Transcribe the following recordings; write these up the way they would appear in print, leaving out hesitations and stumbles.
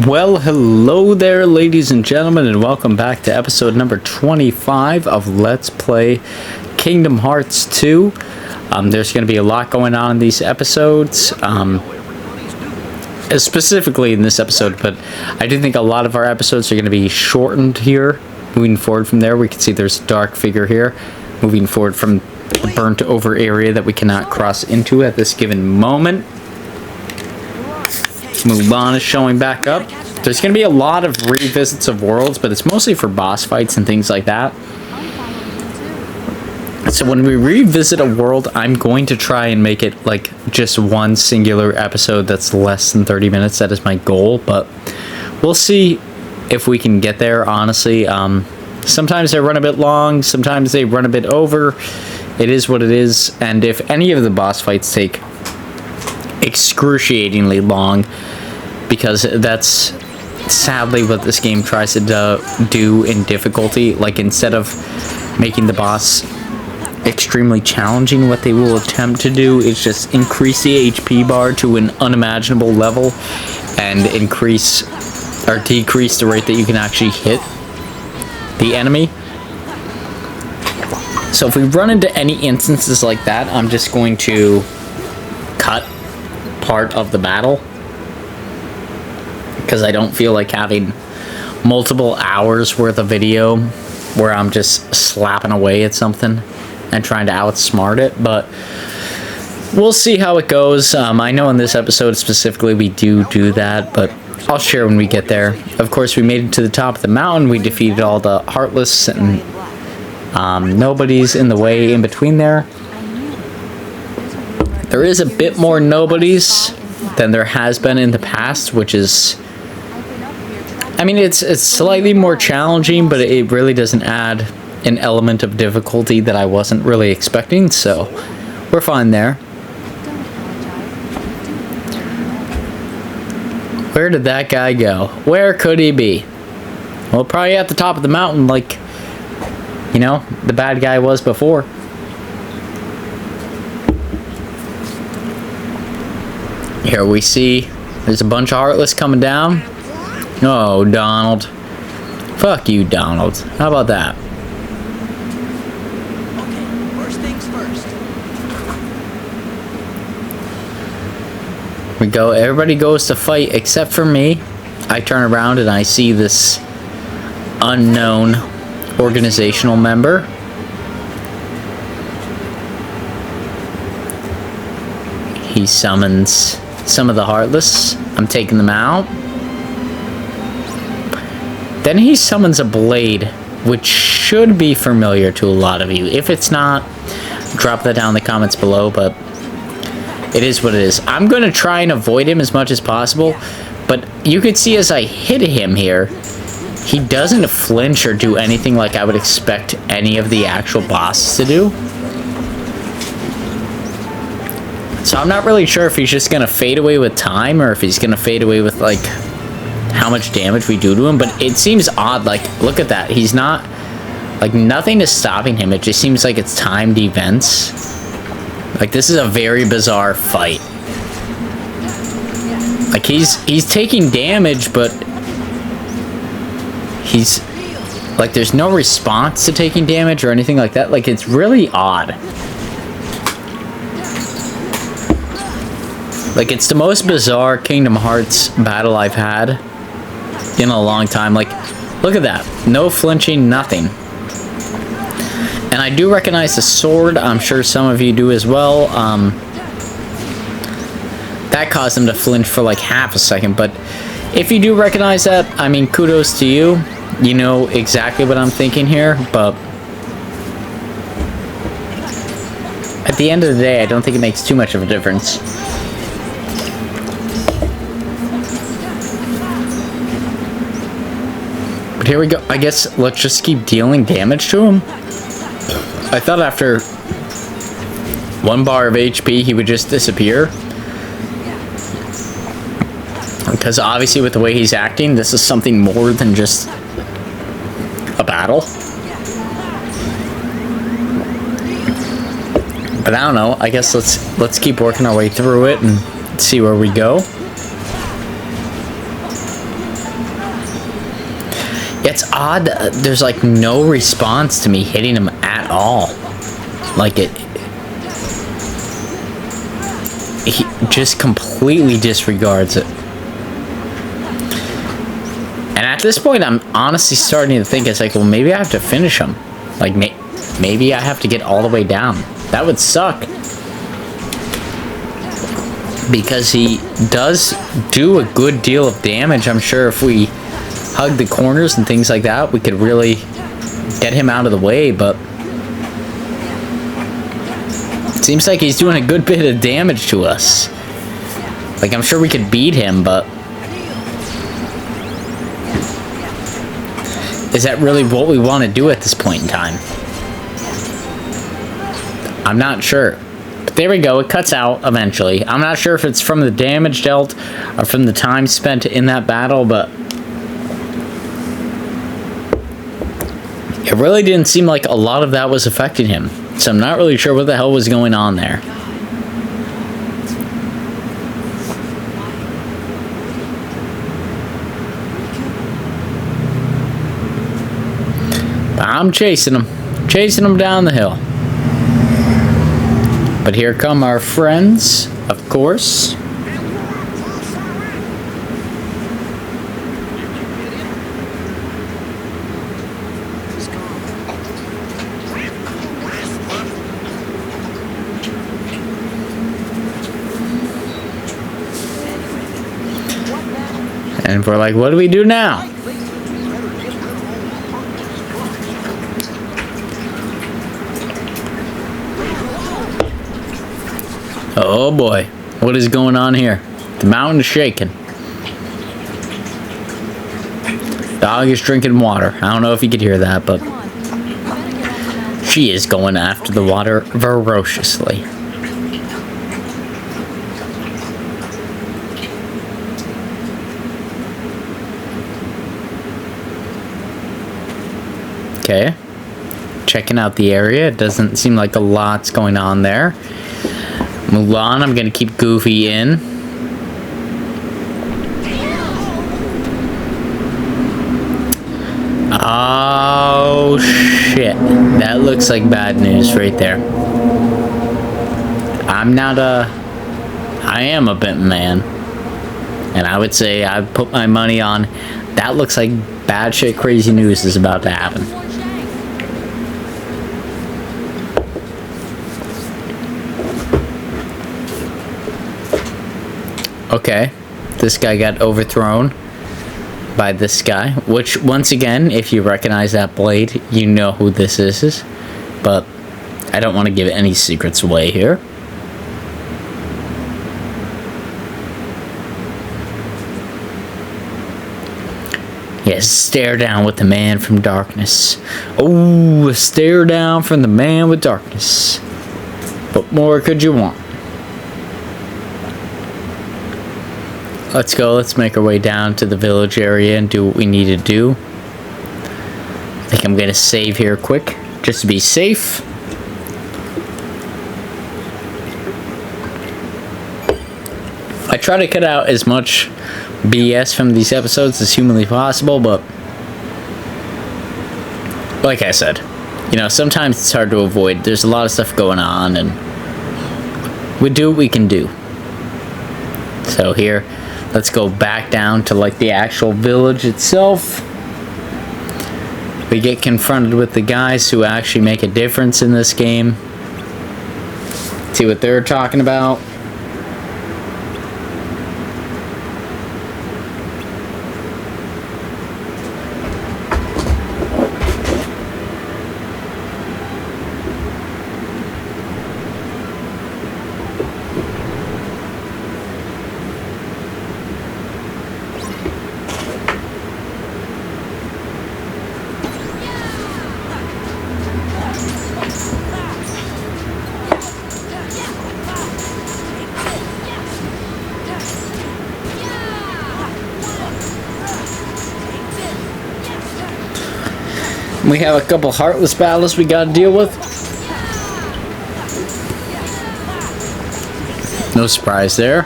Well, hello there, ladies and gentlemen, and welcome back to episode number 25 of Let's Play Kingdom Hearts 2. There's going to be a lot going on in these episodes, specifically in this episode, but I do think a lot of our episodes are going to be shortened here. Moving forward from there, we can see there's a dark figure here, moving forward from the burnt over area that we cannot cross into at this given moment. Mulan is showing back up. There's going to be a lot of revisits of worlds, but it's mostly for boss fights and things like that. So when we revisit a world, I'm going to try and make it like just one singular episode that's less than 30 minutes. That is my goal, but we'll see if we can get there, honestly. Sometimes they run a bit long, sometimes they run a bit over. It is what it is, and if any of the boss fights take excruciatingly long, because that's sadly what this game tries to do in difficulty. Like, instead of making the boss extremely challenging, what they will attempt to do is just increase the HP bar to an unimaginable level and increase or decrease the rate that you can actually hit the enemy. So if we run into any instances like that, I'm just going to cut part of the battle, because I don't feel like having multiple hours worth of video where I'm just slapping away at something and trying to outsmart it. But we'll see how it goes. I know in this episode specifically we do that, but I'll share when we get there. Of course, we made it to the top of the mountain. We defeated all the Heartless, and nobody's in the way in between there. There is a bit more nobodies than there has been in the past, which is, I mean, it's slightly more challenging, but it really doesn't add an element of difficulty that I wasn't really expecting, so we're fine there. Where did that guy go? Where could he be? Well, probably at the top of the mountain, like, you know, the bad guy was before. Here we see there's a bunch of Heartless coming down. Oh, Donald. Fuck you, Donald. How about that? Okay, first things first. We go, everybody goes to fight except for me. I turn around and I see this unknown organizational member. He summons some of the Heartless. I'm taking them out. Then he summons a blade, which should be familiar to a lot of you. If it's not, drop that down in the comments below, but it is what it is. I'm going to try and avoid him as much as possible, but you could see as I hit him here, he doesn't flinch or do anything like I would expect any of the actual bosses to do. So I'm not really sure if he's just going to fade away with time, or if he's going to fade away with, like, how much damage we do to him. But it seems odd. Like, look at that. He's not, like, nothing is stopping him. It just seems like it's timed events. Like, this is a very bizarre fight. Like, he's taking damage, but he's, like, there's no response to taking damage or anything like that. Like, it's really odd. Like, it's the most bizarre Kingdom Hearts battle I've had in a long time. Like, look at that. No flinching, nothing. And I do recognize the sword. I'm sure some of you do as well. That caused him to flinch for like half a second. But if you do recognize that, I mean, kudos to you. You know exactly what I'm thinking here. But at the end of the day, I don't think it makes too much of a difference. Here we go. I guess let's just keep dealing damage to him. I thought after 1 bar of HP he would just disappear, because obviously with the way he's acting, this is something more than just a battle. But I don't know. I guess let's keep working our way through it and see where we go. It's odd that there's like no response to me hitting him at all. Like he just completely disregards it. And at this point, I'm honestly starting to think it's like, well, maybe I have to finish him. Like, maybe I have to get all the way down. That would suck. Because he does do a good deal of damage. I'm sure if we hug the corners and things like that, we could really get him out of the way, but it seems like he's doing a good bit of damage to us. Like, I'm sure we could beat him, but is that really what we want to do at this point in time? I'm not sure. But there we go, it cuts out eventually. I'm not sure if it's from the damage dealt or from the time spent in that battle, but it really didn't seem like a lot of that was affecting him. So I'm not really sure what the hell was going on there. I'm chasing him down the hill. But here come our friends, of course. And we're like, what do we do now? Oh boy, what is going on here? The mountain is shaking. Dog is drinking water. I don't know if you could hear that, but she is going after the water ferociously. Okay, checking out the area. It doesn't seem like a lot's going on there. Mulan, I'm gonna keep Goofy in. Oh shit, that looks like bad news right there. I am a bent man, and I would say I put my money on that. Looks like bad shit, crazy news is about to happen. Okay, this guy got overthrown by this guy, which, once again, if you recognize that blade, you know who this is, but I don't want to give any secrets away here. Yes, stare down with the man from darkness. Oh, stare down from the man with darkness. What more could you want? Let's go, let's make our way down to the village area and do what we need to do. I think I'm gonna save here quick, just to be safe. I try to cut out as much BS from these episodes as humanly possible, but like I said, you know, sometimes it's hard to avoid. There's a lot of stuff going on, and we do what we can do. So here, let's go back down to like the actual village itself. We get confronted with the guys who actually make a difference in this game. See what they're talking about. We have a couple heartless battles we gotta deal with. No surprise there.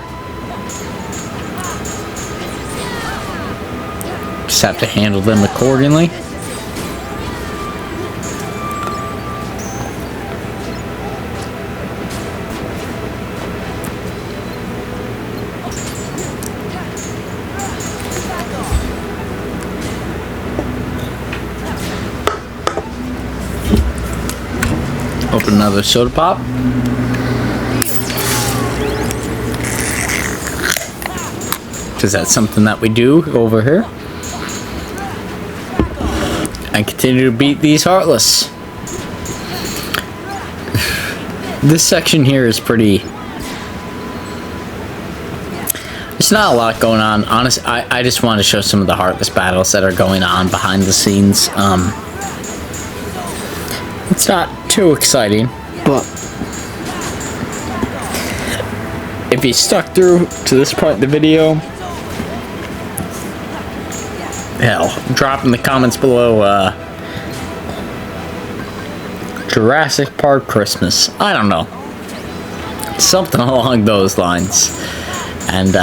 Just have to handle them accordingly. Open another soda pop. Because that's something that we do over here. And continue to beat these Heartless. This section here is pretty... There's not a lot going on. Honestly, I just want to show some of the Heartless battles that are going on behind the scenes. It's not too exciting, but if you stuck through to this part of the video, hell, drop in the comments below Jurassic Park Christmas. I don't know. Something along those lines. And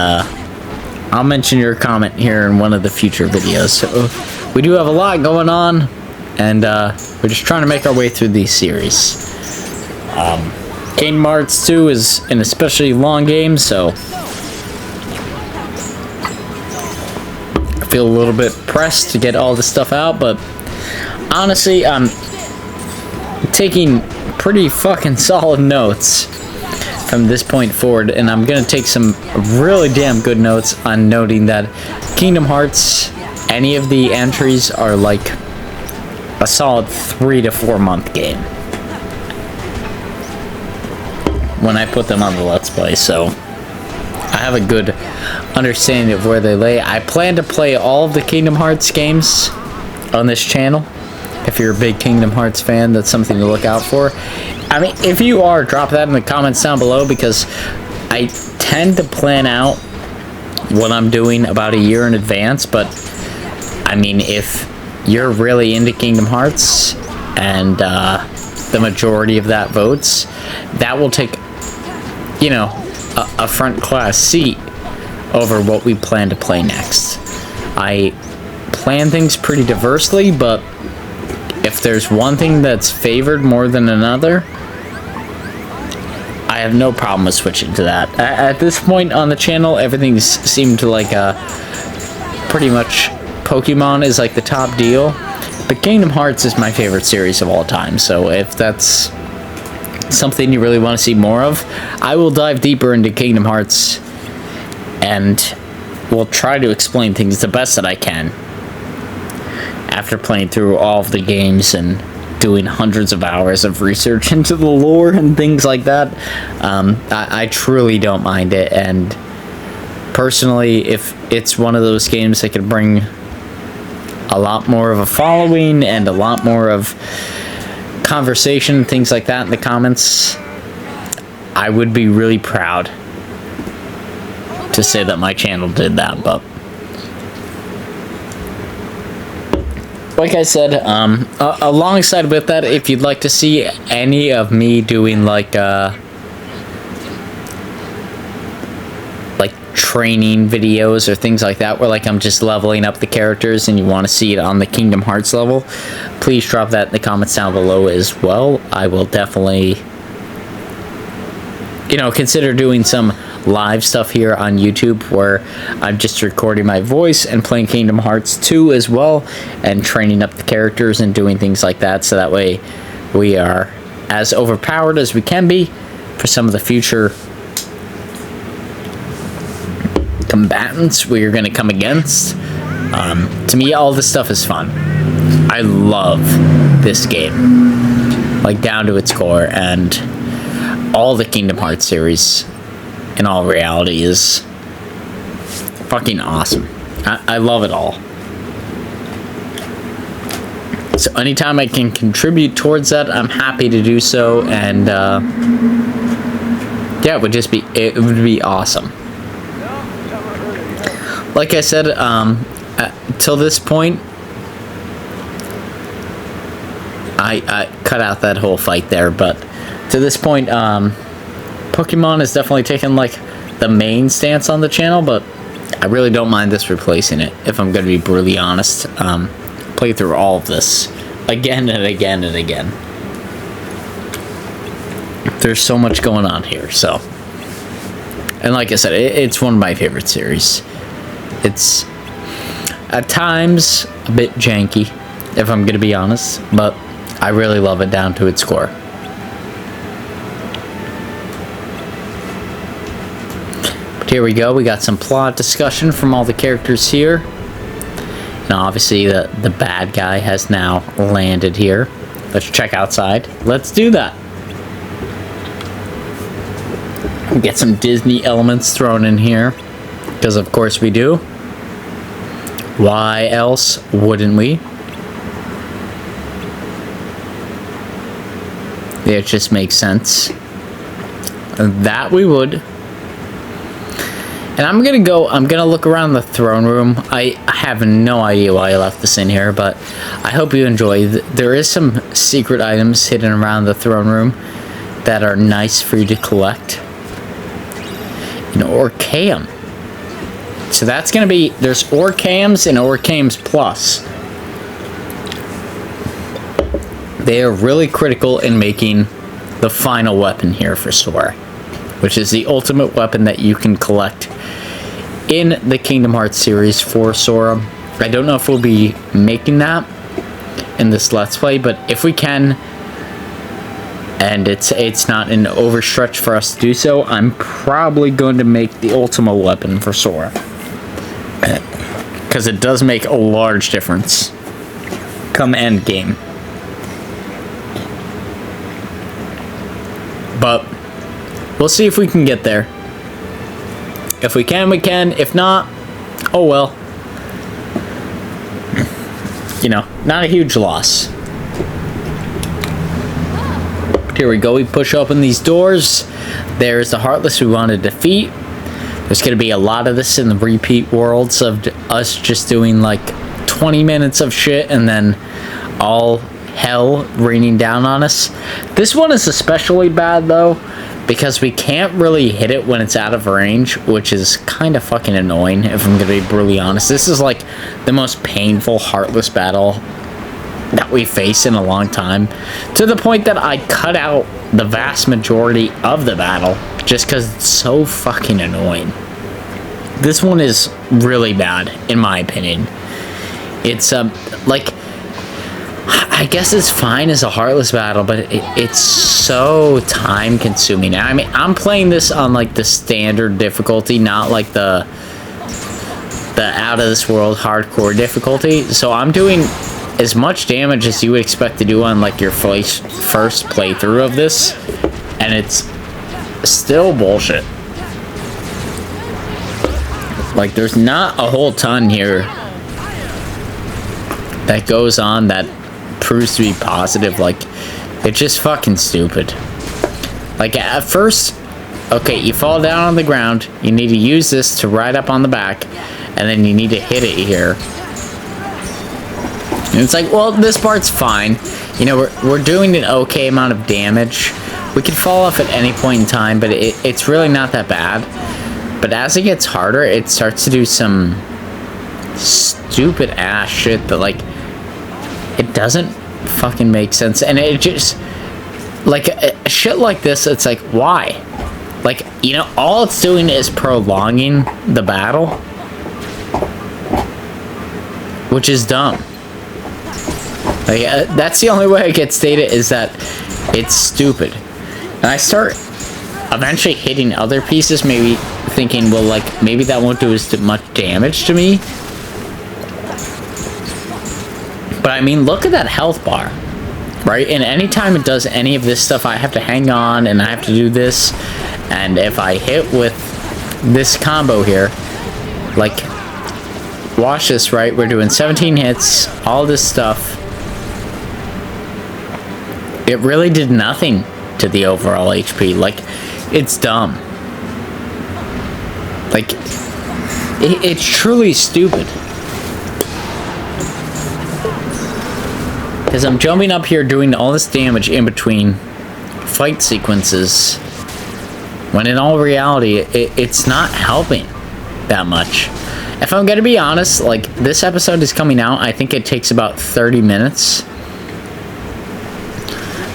I'll mention your comment here in one of the future videos. So we do have a lot going on, and we're just trying to make our way through these series. Kingdom Hearts 2 is an especially long game, so I feel a little bit pressed to get all this stuff out, but honestly, I'm taking pretty fucking solid notes from this point forward, and I'm gonna take some really damn good notes on noting that Kingdom Hearts, any of the entries are like a solid 3 to 4 month game when I put them on the Let's Play, so I have a good understanding of where they lay. I plan to play all of the Kingdom Hearts games on this channel. If you're a big Kingdom Hearts fan, that's something to look out for. I mean, if you are, drop that in the comments down below, because I tend to plan out what I'm doing about a year in advance, but I mean, if you're really into Kingdom Hearts and the majority of that votes, that will take, you know, a front class seat over what we plan to play next. I plan things pretty diversely, but if there's one thing that's favored more than another, I have no problem with switching to that. At this point on the channel, everything's seemed to like pretty much Pokemon is like the top deal, but Kingdom Hearts is my favorite series of all time, so if that's something you really want to see more of, I will dive deeper into Kingdom Hearts and will try to explain things the best that I can after playing through all of the games and doing hundreds of hours of research into the lore and things like that. I truly don't mind it, and personally, if it's one of those games that could bring a lot more of a following and a lot more of conversation, things like that in the comments, I would be really proud to say that my channel did that. But like I said, alongside with that, if you'd like to see any of me doing like training videos or things like that, where like I'm just leveling up the characters and you want to see it on the Kingdom Hearts level, please drop that in the comments down below as well. I will definitely, you know, consider doing some live stuff here on YouTube where I'm just recording my voice and playing Kingdom Hearts 2 as well, and training up the characters and doing things like that, so that way we are as overpowered as we can be for some of the future combatants we are going to come against. To me, all this stuff is fun. I love this game, like down to its core, and all the Kingdom Hearts series in all reality is fucking awesome. I love it all. So anytime I can contribute towards that, I'm happy to do so, and yeah, it would would be awesome. Like I said, till this point, I cut out that whole fight there, but to this point, Pokemon has definitely taken like the main stance on the channel, but I really don't mind this replacing it, if I'm going to be brutally honest. Play through all of this again and again and again. There's so much going on here, so. And like I said, it's one of my favorite series. It's at times a bit janky, if I'm going to be honest, but I really love it down to its core. But here we go, we got some plot discussion from all the characters here. And obviously the bad guy has now landed here. Let's check outside. Let's do that. Get some Disney elements thrown in here, because of course we do. Why else wouldn't we? It just makes sense that we would. And I'm gonna look around the throne room. I have no idea why I left this in here, but I hope you enjoy. There is some secret items hidden around the throne room that are nice for you to collect. An Orcaeum. So that's going to be, there's Orcaeums and Orcaeums Plus. They are really critical in making the final weapon here for Sora, which is the ultimate weapon that you can collect in the Kingdom Hearts series for Sora. I don't know if we'll be making that in this Let's Play, but if we can, and it's not an overstretch for us to do so, I'm probably going to make the ultimate weapon for Sora. Because it does make a large difference come end game. But we'll see if we can get there. If we can, we can. If not, oh well. You know, not a huge loss. Here we go, we push open these doors. There's the Heartless we want to defeat. There's going to be a lot of this in the repeat worlds of us just doing like 20 minutes of shit and then all hell raining down on us. This one is especially bad though, because we can't really hit it when it's out of range, which is kind of fucking annoying if I'm going to be brutally honest. This is like the most painful Heartless battle that we face in a long time, to the point that I cut out the vast majority of the battle just because it's so fucking annoying. This one is really bad in my opinion. It's like, I guess it's fine as a Heartless battle, but it's so time consuming. I mean, I'm playing this on like the standard difficulty, not like the out of this world hardcore difficulty, so I'm doing as much damage as you would expect to do on like your first playthrough of this, and it's still bullshit. Like, there's not a whole ton here that goes on that proves to be positive. Like, it's just fucking stupid. Like, at first, okay, you fall down on the ground, you need to use this to ride up on the back, and then you need to hit it here. And it's like, well, this part's fine. You know, we're doing an okay amount of damage. We could fall off at any point in time, but it's really not that bad. But as it gets harder, it starts to do some stupid ass shit that, like, it doesn't fucking make sense. And it just, like, shit like this, it's like, why? Like, you know, all it's doing is prolonging the battle, which is dumb. Like, that's the only way I get stated, is that it's stupid. And I start eventually hitting other pieces, maybe thinking, well, like, maybe that won't do as much damage to me. But I mean, look at that health bar, right? And anytime it does any of this stuff, I have to hang on and I have to do this. And if I hit with this combo here, like, watch this, right? We're doing 17 hits, all this stuff. It really did nothing to the overall HP. Like, it's dumb. Like, it's truly stupid. Because I'm jumping up here doing all this damage in between fight sequences, when in all reality, it's not helping. that much. If I'm gonna be honest, like, this episode is coming out, I think it takes about 30 minutes.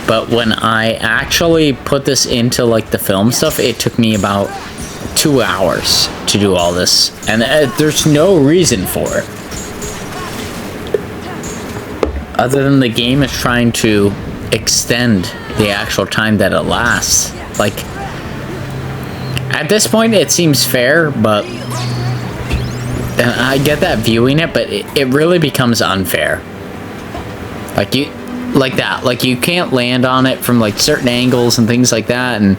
But when I actually put this into, like, the film stuff, it took me about 2 hours to do all this. And there's no reason for it. Other than the game is trying to extend the actual time that it lasts. Like, at this point, it seems fair, but... And I get that viewing it, but it really becomes unfair. Like, you can't land on it from, like, certain angles and things like that, and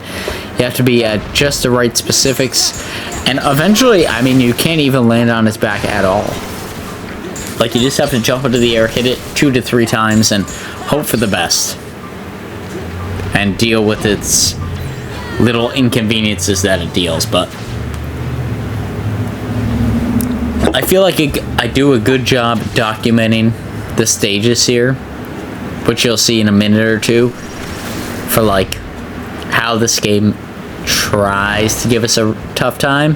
you have to be at just the right specifics. And eventually, I mean, you can't even land on its back at all. Like, you just have to jump into the air, hit it 2 to 3 times, and hope for the best. And deal with its little inconveniences that it deals, but... I feel like I do a good job documenting the stages here, which you'll see in a minute or two, for like how this game tries to give us a tough time.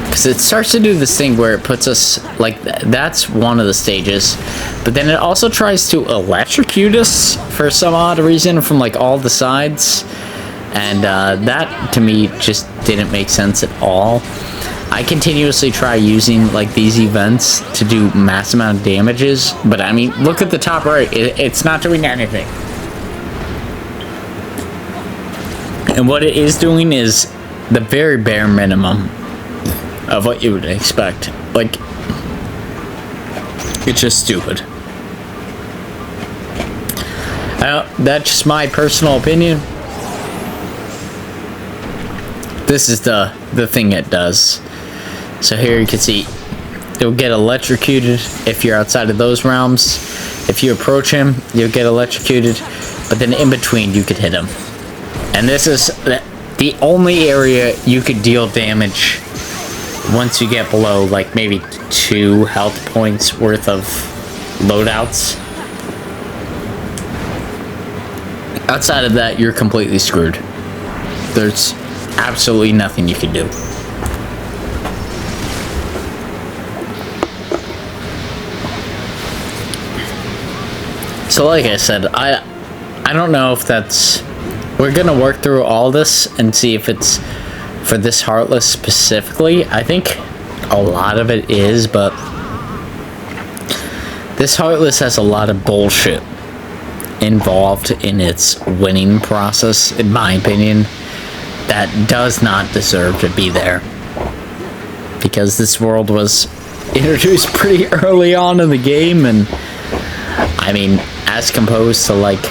Because it starts to do this thing where it puts us, like, that's one of the stages, but then it also tries to electrocute us for some odd reason from, like, all the sides, and that to me just didn't make sense at all. I continuously try using, like, these events to do mass amount of damages, but I mean, look at the top right, it's not doing anything. And what it is doing is the very bare minimum of what you would expect. Like, it's just stupid. That's just my personal opinion. This is the thing it does. So here you can see you'll get electrocuted if you're outside of those realms. If you approach him, you'll get electrocuted, but then in between you could hit him. And this is the only area you could deal damage once you get below, like, maybe 2 health points worth of loadouts. Outside of that, you're completely screwed. There's absolutely nothing you can do. So like I said, I don't know if that's... We're gonna work through all this and see if it's for this Heartless specifically. I think a lot of it is, but this Heartless has a lot of bullshit involved in its winning process, in my opinion, that does not deserve to be there. Because this world was introduced pretty early on in the game, and I mean, as composed to, like,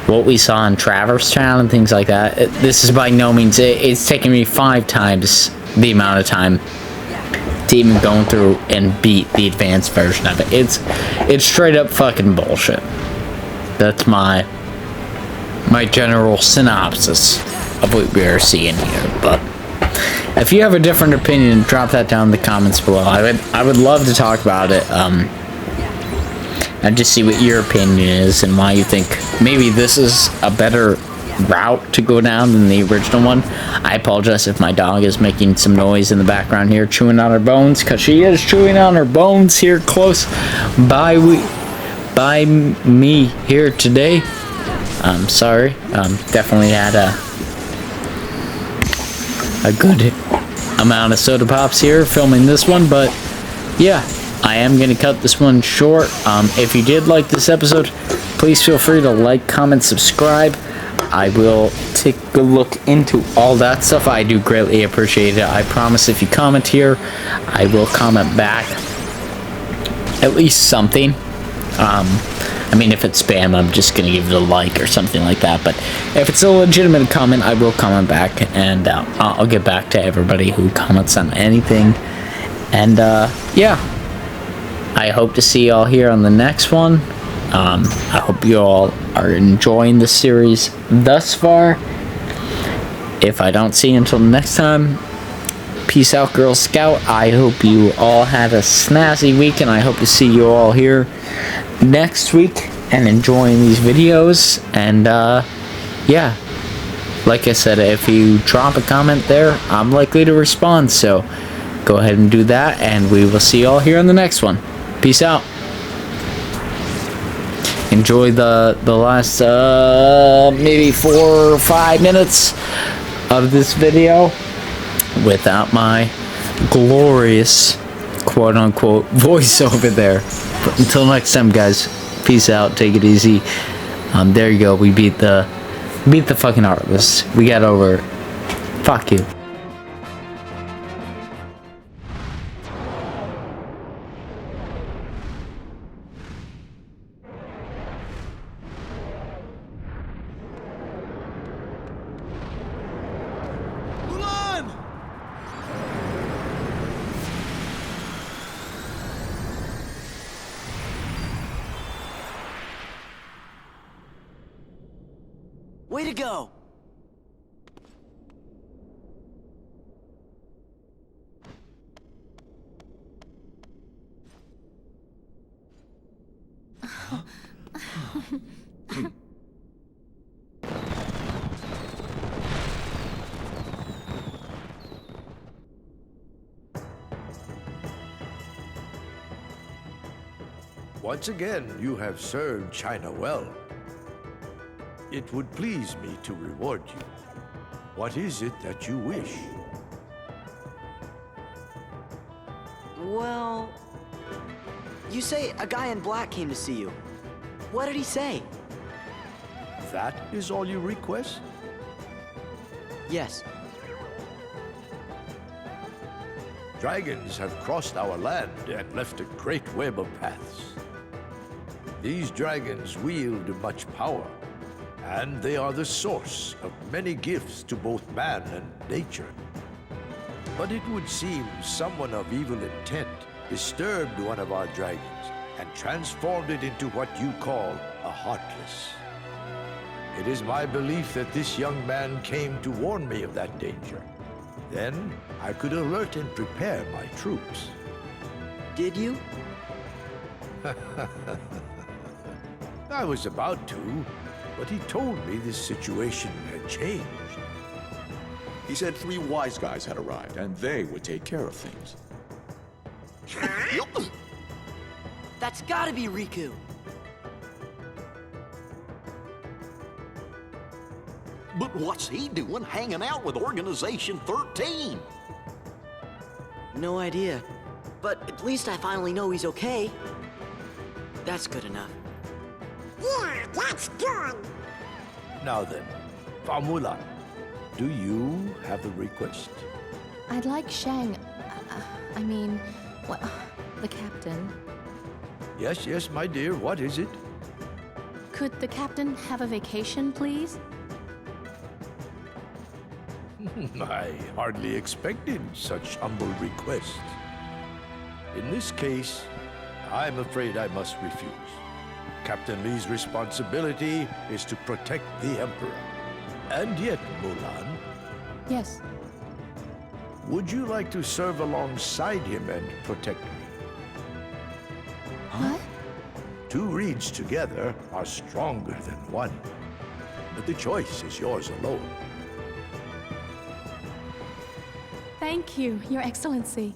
what we saw in Traverse Town and things like that, this is by no means... It's taken me 5 times the amount of time to even go through and beat the advanced version of it. It's straight up fucking bullshit. That's my general synopsis of what we are seeing here. But if you have a different opinion, drop that down in the comments below. I would love to talk about it. And just see what your opinion is and why you think maybe this is a better route to go down than the original one. I apologize if my dog is making some noise in the background here, chewing on her bones, because she is chewing on her bones here close by me here today. I'm sorry. Definitely had a good amount of soda pops here filming this one, but yeah. I am going to cut this one short. If you did like this episode, please feel free to like, comment, subscribe. I will take a look into all that stuff. I do greatly appreciate it. I promise if you comment here, I will comment back at least something. I mean, if it's spam, I'm just going to give it a like or something like that. But if it's a legitimate comment, I will comment back, and I'll get back to everybody who comments on anything. And yeah. I hope to see y'all here on the next one. I hope you all are enjoying the series thus far. If I don't see you until next time, peace out, Girl Scout. I hope you all had a snazzy week, and I hope to see you all here next week and enjoying these videos. And yeah, Like I said, if you drop a comment there, I'm likely to respond. So go ahead and do that, and we will see you all here on the next one. Peace out. Enjoy the last maybe 4 or 5 minutes of this video without my glorious quote-unquote voice over there. But until next time, guys, peace out, take it easy. There you go, we beat the fucking Heartless. We got over it. Fuck you. Mulan! Way to go! Once again, you have served China well. It would please me to reward you. What is it that you wish? Well, you say a guy in black came to see you. What did he say? That is all you request? Yes. Dragons have crossed our land and left a great web of paths. These dragons wield much power, and they are the source of many gifts to both man and nature. But it would seem someone of evil intent disturbed one of our dragons and transformed it into what you call a Heartless. It is my belief that this young man came to warn me of that danger. Then I could alert and prepare my troops. Did you? I was about to, but he told me this situation had changed. He said 3 wise guys had arrived, and they would take care of things. That's gotta be Riku. But what's he doing hanging out with Organization 13? No idea. But at least I finally know he's okay. That's good enough. Yeah, that's good. Now then, Fa Mulan, do you have a request? I'd like Shang. I mean, what? The captain. Yes, yes, my dear, what is it? Could the captain have a vacation, please? I hardly expected such humble request. In this case, I'm afraid I must refuse. Captain Li's responsibility is to protect the Emperor. And yet, Mulan, Yes. would you like to serve alongside him and protect me? What? 2 reeds together are stronger than one. But the choice is yours alone. Thank you, Your Excellency.